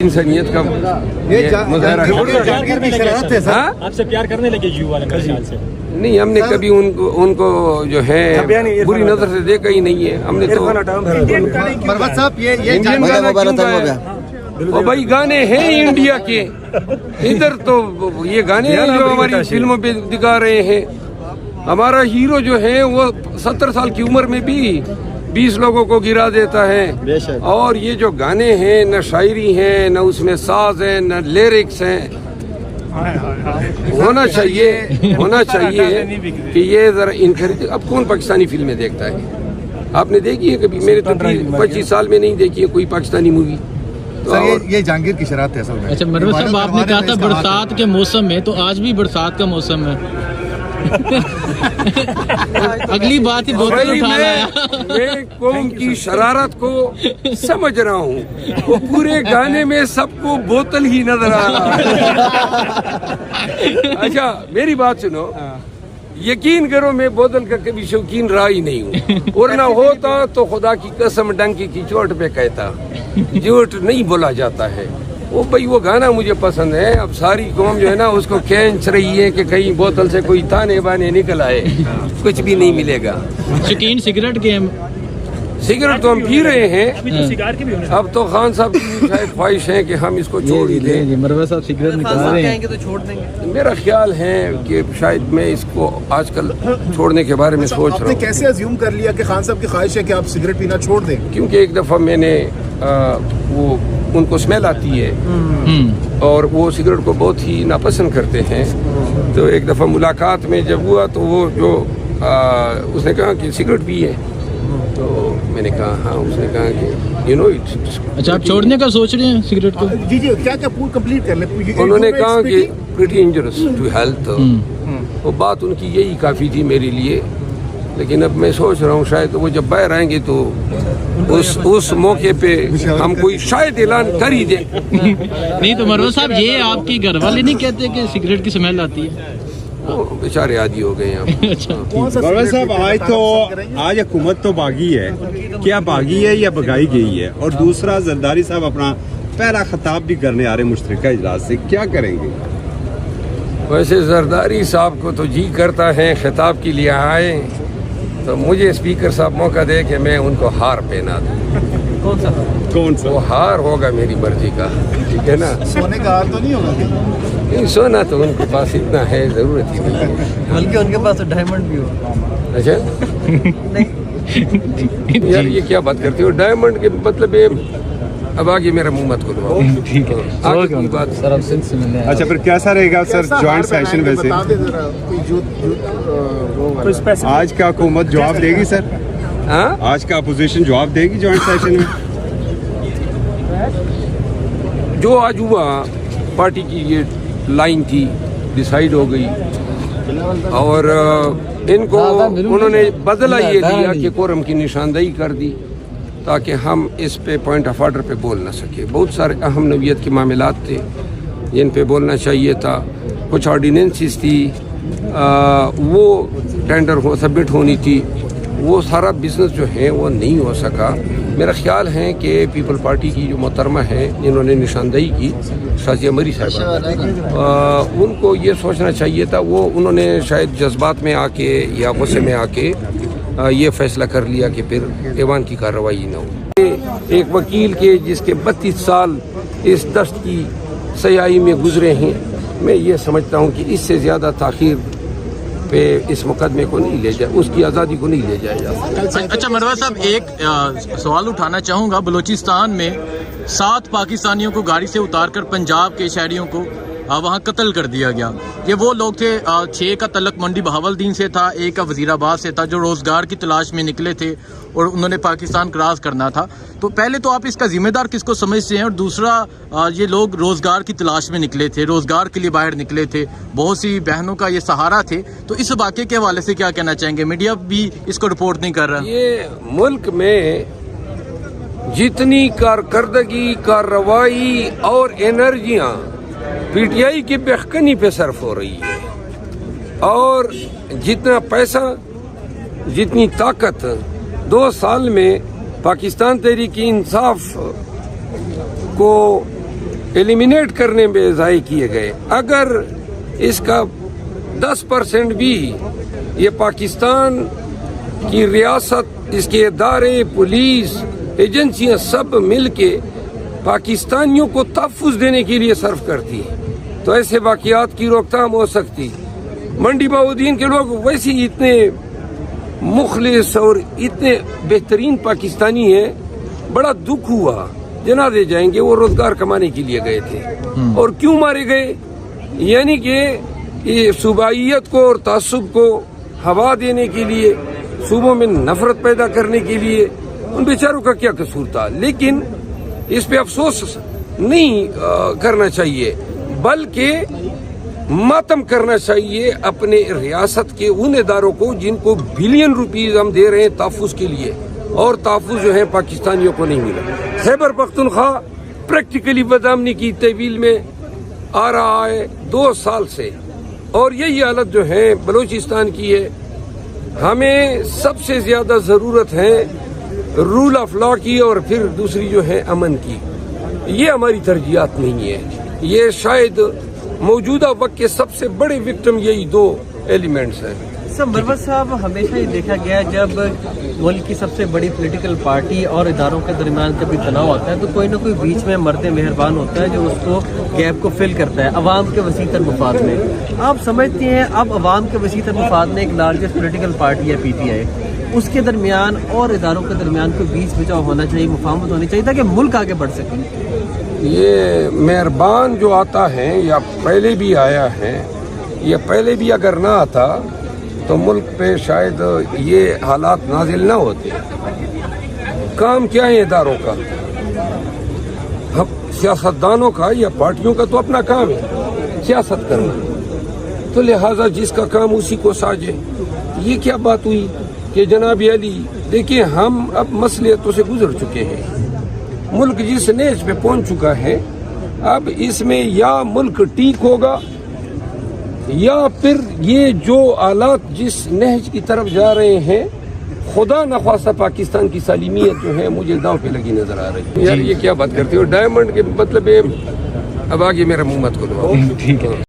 انسانیت کا مظاہرہ نہیں، ہم نے کبھی ان کو جو ہے بری نظر سے دیکھا ہی نہیں ہے. ہم نے تو مروت صاحب انڈین گانا کیوں گایا؟ اور بھائی گانے ہیں انڈیا کے، ادھر تو یہ گانے ہیں جو ہماری فلموں پہ دکھا رہے ہیں. ہمارا ہیرو جو ہے وہ 70 سال کی عمر میں بھی 20 لوگوں کو گرا دیتا ہے. اور یہ جو گانے ہیں نہ شاعری ہیں، نہ اس میں ساز ہیں، نہ لیرکس ہیں. ہونا چاہیے کہ یہ ذرا انکریج. اب کون پاکستانی فلمیں دیکھتا ہے؟ آپ نے دیکھی ہے کبھی؟ میرے تو 25 سال میں نہیں دیکھی ہے کوئی پاکستانی مووی. یہ جہانگیر کی شرارت ہے اصل میں. اچھا مروت صاحب، آپ نے کہا تھا برسات کے موسم میں، تو آج بھی برسات کا موسم ہے. اگلی بات ہی بوتل اٹھانا ہے. میں قوم کی شرارت کو سمجھ رہا ہوں. وہ پورے گانے میں سب کو بوتل ہی نظر آ رہا ہے. اچھا میری بات سنو، یقین کرو میں بوتل کا کبھی شوقین رہا ہی نہیں ہوں. اور نہ ہوتا تو خدا کی قسم ڈنکی کی چوٹ پہ کہتا. جھوٹ نہیں بولا جاتا ہے. وہ بھائی وہ گانا مجھے پسند ہے. اب ساری قوم جو ہے نا اس کو کھینچ رہی ہے کہ کہیں بوتل سے کوئی تانے بانے نکل آئے. کچھ بھی نہیں ملے گا. شوقین سگریٹ کے سگریٹ تو ہم پی رہے ہیں. اب تو خان صاحب کی شاید خواہش ہے کہ ہم اس کو چھوڑ ہی دیں. مروت صاحب سگریٹ نکال رہے ہیں. میرا خیال ہے کہ شاید میں اس کو آج کل چھوڑنے کے بارے میں سوچ رہا ہوں. آپ نے کیسے ازیوم کر لیا کہ خان صاحب کی خواہش ہے کہ آپ سگریٹ پینا چھوڑ دیں؟ کیونکہ ایک دفعہ میں نے وہ ان کو اسمیل آتی ہے اور وہ سگریٹ کو بہت ہی ناپسند کرتے ہیں. تو ایک دفعہ ملاقات میں جب ہوا تو وہ جو اس نے کہا کہ سگریٹ پی ہے. تو میں نے کہا ہاں. اس نے کہا کہ یو نو اٹ. اچھا آپ چھوڑنے کا سوچ رہے ہیں سگریٹ کو؟ جی کیا پور کمپلیٹ کر لیں. انہوں نے کہا کہ پریٹی انجریس ٹو ہیلتھ. وہ بات ان کی یہی کافی تھی میرے لیے. لیکن اب میں سوچ رہا ہوں شاید وہ جب باہر آئیں گے تو اس موقع پہ ہم کوئی شاید اعلان کر ہی دیں. نہیں تو مروت صاحب یہ آپ کی گھر والے نہیں کہتے کہ سگریٹ کی سمیل آتی ہے؟ وہ بیچارے عادی ہو گئے ہیں. مروت صاحب آج حکومت تو باغی ہے. کیا باغی ہے یا بگائی گئی ہے؟ اور دوسرا زرداری صاحب اپنا پہلا خطاب بھی کرنے آ رہے مشترکہ اجلاس سے، کیا کریں گے؟ ویسے زرداری صاحب کو تو جی کرتا ہے خطاب کے لیے آئے تو مجھے اسپیکر صاحب موقع دے کہ میں ان کو ہار پہنا دوں. کون سا؟ وہ ہار ہوگا میری مرضی کا. ٹھیک ہے نا؟ سونے کا ہار تو نہیں ہوگا؟ نہیں، سونا تو ان کے پاس اتنا ہے، ضرورت ہی نہیں ہے. بلکہ ان کے پاس تو ڈائمنڈ بھی ہو. اچھا یار یہ کیا بات کرتے ہو؟ ڈائمنڈ کے مطلب اب آگے میرا منہ مت کھلواؤ. آگے کی بات. اچھا پھر کیسا رہے گا سر جوائنٹ سیشن؟ ویسے آج کا حکومت جواب دے گی سر؟ آج کا اپوزیشن جواب دے گی جوائنٹ سیشن میں؟ جو آج ہوا پارٹی کی یہ لائن تھی، ڈیسائیڈ ہو گئی. اور ان کو انہوں نے بدلہ یہ دیا کہ کورم کی نشاندہی کر دی تاکہ ہم اس پہ پوائنٹ آف آرڈر پہ بول نہ سکے. بہت سارے اہم نوعیت کے معاملات تھے جن پہ بولنا چاہیے تھا. کچھ آرڈیننسز تھی وہ ٹینڈر سبمٹ ہونی تھی. وہ سارا بزنس جو ہے وہ نہیں ہو سکا. میرا خیال ہے کہ پیپل پارٹی کی جو محترمہ ہیں جنہوں نے نشاندہی کی، شازیہ مری صاحبہ، ان کو یہ سوچنا چاہیے تھا. وہ انہوں نے شاید جذبات میں آ کے یا غصے میں آ کے یہ فیصلہ کر لیا کہ پھر ایوان کی کارروائی نہ ہو. ایک وکیل کے جس کے 32 سال اس دست کی سیاہی میں گزرے ہیں، میں یہ سمجھتا ہوں کہ اس سے زیادہ تاخیر پہ اس مقدمے کو نہیں لے جائے، اس کی آزادی کو نہیں لے جایا جا سکتا. اچھا مروت صاحب ایک سوال اٹھانا چاہوں گا. بلوچستان میں 7 پاکستانیوں کو گاڑی سے اتار کر پنجاب کے شہریوں کو وہاں قتل کر دیا گیا. یہ وہ لوگ تھے، 6 کا تعلق منڈی بہاولدین سے تھا، 1 کا وزیر آباد سے تھا، جو روزگار کی تلاش میں نکلے تھے اور انہوں نے پاکستان کراس کرنا تھا. تو پہلے تو آپ اس کا ذمہ دار کس کو سمجھتے ہیں؟ اور دوسرا یہ لوگ روزگار کی تلاش میں نکلے تھے، روزگار کے لیے باہر نکلے تھے، بہت سی بہنوں کا یہ سہارا تھے. تو اس واقعے کے حوالے سے کیا کہنا چاہیں گے؟ میڈیا بھی اس کو رپورٹ نہیں کر رہا. یہ ملک میں جتنی کارکردگی، کارروائی اور انرجیاں پی ٹی آئی کی بہکنی پہ صرف ہو رہی ہے، اور جتنا پیسہ، جتنی طاقت 2 سال میں پاکستان تحریک انصاف کو ایلیمینیٹ کرنے میں ضائع کیے گئے. اگر اس کا 10% بھی یہ پاکستان کی ریاست، اس کے ادارے، پولیس، ایجنسیاں سب مل کے پاکستانیوں کو تحفظ دینے کے لیے صرف کرتی ہے تو ایسے واقعات کی روک تھام ہو سکتی. منڈی بہاؤالدین کے لوگ ویسے ہی اتنے مخلص اور اتنے بہترین پاکستانی ہیں، بڑا دکھ ہوا. جنازے جائیں گے، وہ روزگار کمانے کے لیے گئے تھے اور کیوں مارے گئے؟ یعنی کہ یہ صوبائیت کو اور تعصب کو ہوا دینے کے لیے، صوبوں میں نفرت پیدا کرنے کے لیے. ان بیچاروں کا کیا قصور تھا؟ لیکن اس پہ افسوس نہیں کرنا چاہیے، بلکہ ماتم کرنا چاہیے اپنے ریاست کے ان اداروں کو جن کو بلین روپیز ہم دے رہے ہیں تحفظ کے لیے، اور تحفظ جو ہے پاکستانیوں کو نہیں ملا. خیبر پختونخوا پریکٹیکلی بدامنی کی تحویل میں آ رہا ہے 2 سال سے، اور یہی حالت جو ہے بلوچستان کی ہے. ہمیں سب سے زیادہ ضرورت ہے رول آف لا کی، اور پھر دوسری جو ہے امن کی. یہ ہماری ترجیحات نہیں ہے. یہ شاید موجودہ وقت کے سب سے بڑے وکٹم یہی 2 ایلیمنٹس ہیں. سر مروت صاحب، ہمیشہ یہ دیکھا گیا جب ملک کی سب سے بڑی پولیٹیکل پارٹی اور اداروں کے درمیان جب بھی تناؤ آتا ہے تو کوئی نہ کوئی بیچ میں مرد مہربان ہوتا ہے جو اس کو گیپ کو فل کرتا ہے عوام کے وسیع تر مفاد میں. آپ سمجھتے ہیں اب عوام کے وسیع تر مفاد میں ایک لارجسٹ پولیٹیکل پارٹی ہے PTI، اس کے درمیان اور اداروں کے درمیان کوئی بیچ بچاؤ ہونا چاہیے، مفاہمت ہونی چاہیے تاکہ ملک آگے بڑھ سکے؟ یہ مہربان جو آتا ہے یا پہلے بھی آیا ہے، یا پہلے بھی اگر نہ آتا تو ملک پہ شاید یہ حالات نازل نہ ہوتے. کام کیا ہے اداروں کا؟ سیاستدانوں کا یا پارٹیوں کا تو اپنا کام ہے سیاست کرنا، تو لہٰذا جس کا کام اسی کو ساجے. یہ کیا بات ہوئی کہ جناب علی دیکھیں ہم اب مصلحتوں سے گزر چکے ہیں، ملک جس نیز پہ پہنچ چکا ہے، اب اس میں یا ملک ٹھیک ہوگا یا پھر یہ جو آلات جس نہج کی طرف جا رہے ہیں، خدا نخواستہ پاکستان کی سالمیت جو ہے مجھے داؤں پہ لگی نظر آ رہی ہے. یار یہ کیا بات کرتے ہو؟ ڈائمنڈ کے مطلب اب آگے میرا منہ مت کھلواؤ.